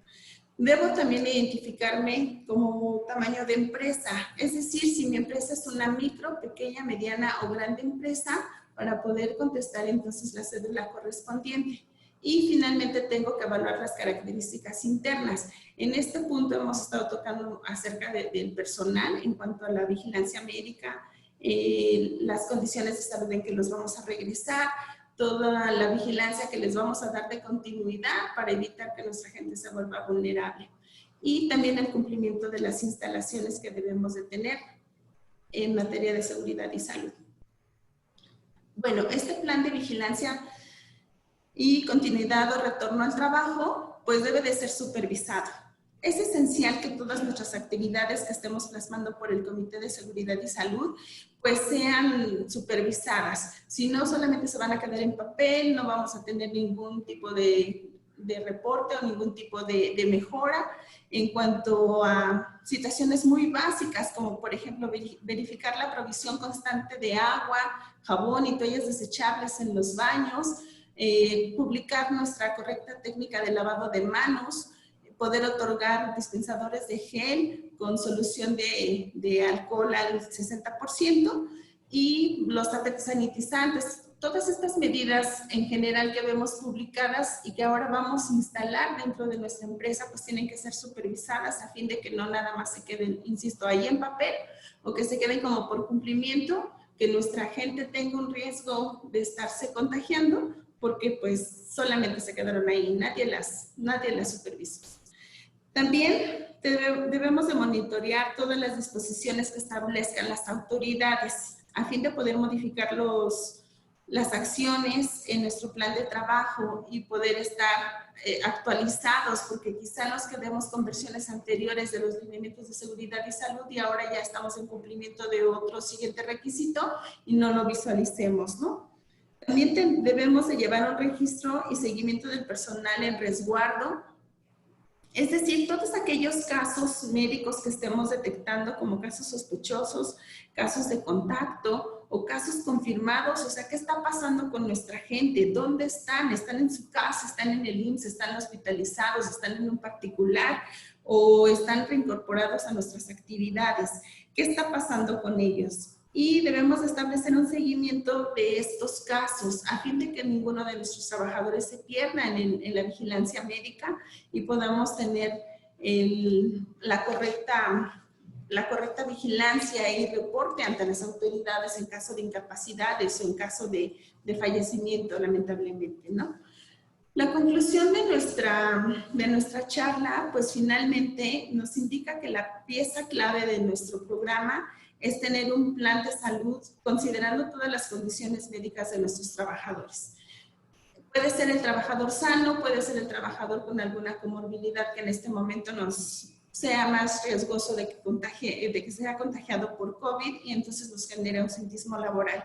Debo también identificarme como tamaño de empresa, es decir, si mi empresa es una micro, pequeña, mediana o grande empresa para poder contestar entonces la cédula correspondiente. Y finalmente tengo que evaluar las características internas. En este punto hemos estado tocando acerca del personal en cuanto a la vigilancia médica, las condiciones de salud en que los vamos a regresar, toda la vigilancia que les vamos a dar de continuidad para evitar que nuestra gente se vuelva vulnerable. Y también el cumplimiento de las instalaciones que debemos de tener en materia de seguridad y salud. Bueno, este plan de vigilancia y continuidad o retorno al trabajo, pues debe de ser supervisado. Es esencial que todas nuestras actividades que estemos plasmando por el Comité de Seguridad y Salud, pues sean supervisadas. Si no, solamente se van a quedar en papel, no vamos a tener ningún tipo de reporte o ningún tipo de mejora en cuanto a situaciones muy básicas, como por ejemplo verificar la provisión constante de agua, jabón y toallas desechables en los baños, publicar nuestra correcta técnica de lavado de manos, poder otorgar dispensadores de gel con solución de alcohol al 60% y los tapetes sanitizantes. Todas estas medidas en general que vemos publicadas y que ahora vamos a instalar dentro de nuestra empresa, pues tienen que ser supervisadas a fin de que no nada más se queden, insisto, ahí en papel o que se queden como por cumplimiento, que nuestra gente tenga un riesgo de estarse contagiando porque pues solamente se quedaron ahí, nadie las supervisó. También debemos de monitorear todas las disposiciones que establezcan las autoridades a fin de poder modificar las acciones en nuestro plan de trabajo y poder estar actualizados, porque quizá nos quedemos con versiones anteriores de los lineamientos de seguridad y salud y ahora ya estamos en cumplimiento de otro siguiente requisito y no lo visualicemos, ¿no? También debemos de llevar un registro y seguimiento del personal en resguardo. Es decir, todos aquellos casos médicos que estemos detectando como casos sospechosos, casos de contacto o casos confirmados, o sea, ¿qué está pasando con nuestra gente? ¿Dónde están? ¿Están en su casa? ¿Están en el IMSS? ¿Están hospitalizados? ¿Están en un particular? ¿O están reincorporados a nuestras actividades? ¿Qué está pasando con ellos? y debemos establecer un seguimiento de estos casos a fin de que ninguno de nuestros trabajadores se pierda en la vigilancia médica y podamos tener la correcta vigilancia y reporte ante las autoridades en caso de incapacidades o en caso de fallecimiento, lamentablemente, ¿no? La conclusión de nuestra charla, pues finalmente nos indica que la pieza clave de nuestro programa es tener un plan de salud considerando todas las condiciones médicas de nuestros trabajadores. Puede ser el trabajador sano, puede ser el trabajador con alguna comorbilidad que en este momento nos sea más riesgoso de que sea contagiado por COVID y entonces nos genere ausentismo laboral.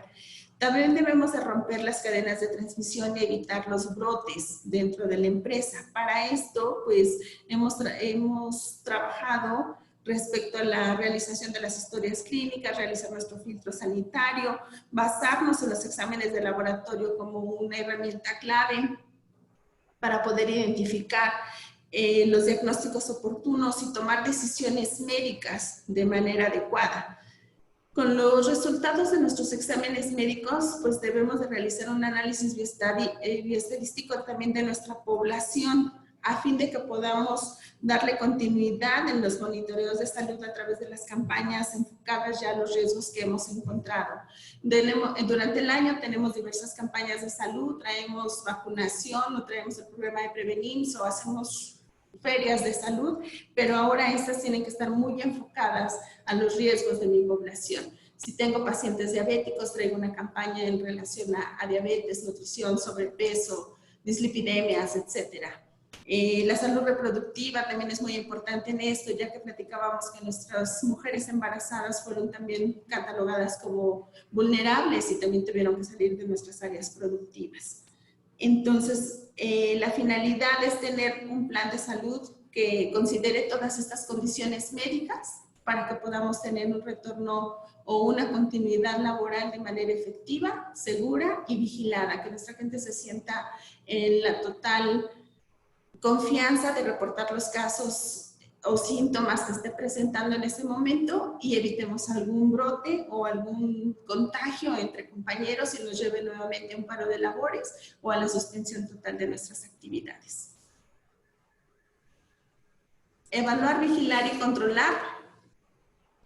También debemos de romper las cadenas de transmisión y evitar los brotes dentro de la empresa. Para esto, pues, hemos trabajado respecto a la realización de las historias clínicas, realizar nuestro filtro sanitario, basarnos en los exámenes de laboratorio como una herramienta clave para poder identificar los diagnósticos oportunos y tomar decisiones médicas de manera adecuada. Con los resultados de nuestros exámenes médicos, pues debemos de realizar un análisis bioestadístico también de nuestra población a fin de que podamos darle continuidad en los monitoreos de salud a través de las campañas enfocadas ya a los riesgos que hemos encontrado. Durante el año tenemos diversas campañas de salud, traemos vacunación o traemos el programa de Prevenims o hacemos ferias de salud, pero ahora estas tienen que estar muy enfocadas a los riesgos de mi población. Si tengo pacientes diabéticos, traigo una campaña en relación a diabetes, nutrición, sobrepeso, dislipidemias, etc. La salud reproductiva también es muy importante en esto, ya que platicábamos que nuestras mujeres embarazadas fueron también catalogadas como vulnerables y también tuvieron que salir de nuestras áreas productivas. Entonces, la finalidad es tener un plan de salud que considere todas estas condiciones médicas para que podamos tener un retorno o una continuidad laboral de manera efectiva, segura y vigilada, que nuestra gente se sienta en la total confianza de reportar los casos o síntomas que esté presentando en ese momento y evitemos algún brote o algún contagio entre compañeros y nos lleve nuevamente a un paro de labores o a la suspensión total de nuestras actividades. Evaluar, vigilar y controlar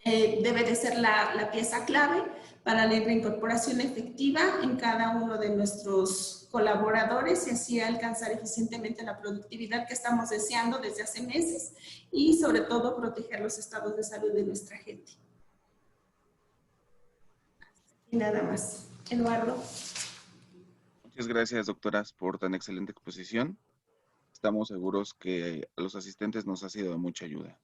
debe de ser la pieza clave para la reincorporación efectiva en cada uno de nuestros colaboradores y así alcanzar eficientemente la productividad que estamos deseando desde hace meses y sobre todo proteger los estados de salud de nuestra gente. Y nada más. Eduardo. Muchas gracias, doctoras, por tan excelente exposición. Estamos seguros que a los asistentes nos ha sido de mucha ayuda.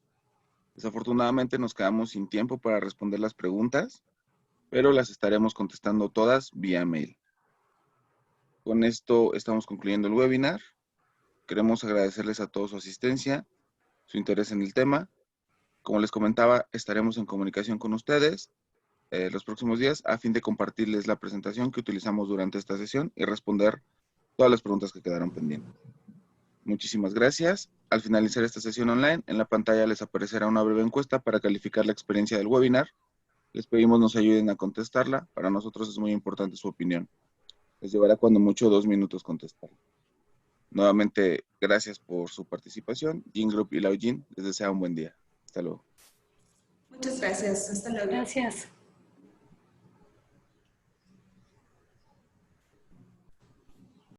Desafortunadamente nos quedamos sin tiempo para responder las preguntas, pero las estaremos contestando todas vía mail. Con esto estamos concluyendo el webinar. Queremos agradecerles a todos su asistencia, su interés en el tema. Como les comentaba, estaremos en comunicación con ustedes los próximos días a fin de compartirles la presentación que utilizamos durante esta sesión y responder todas las preguntas que quedaron pendientes. Muchísimas gracias. Al finalizar esta sesión online, en la pantalla les aparecerá una breve encuesta para calificar la experiencia del webinar. Les pedimos nos ayuden a contestarla. Para nosotros es muy importante su opinión. Les llevará cuando mucho 2 minutos contestarla. Nuevamente, gracias por su participación. Gin Group y Laujin les desea un buen día. Hasta luego. Muchas gracias. Hasta luego. Gracias.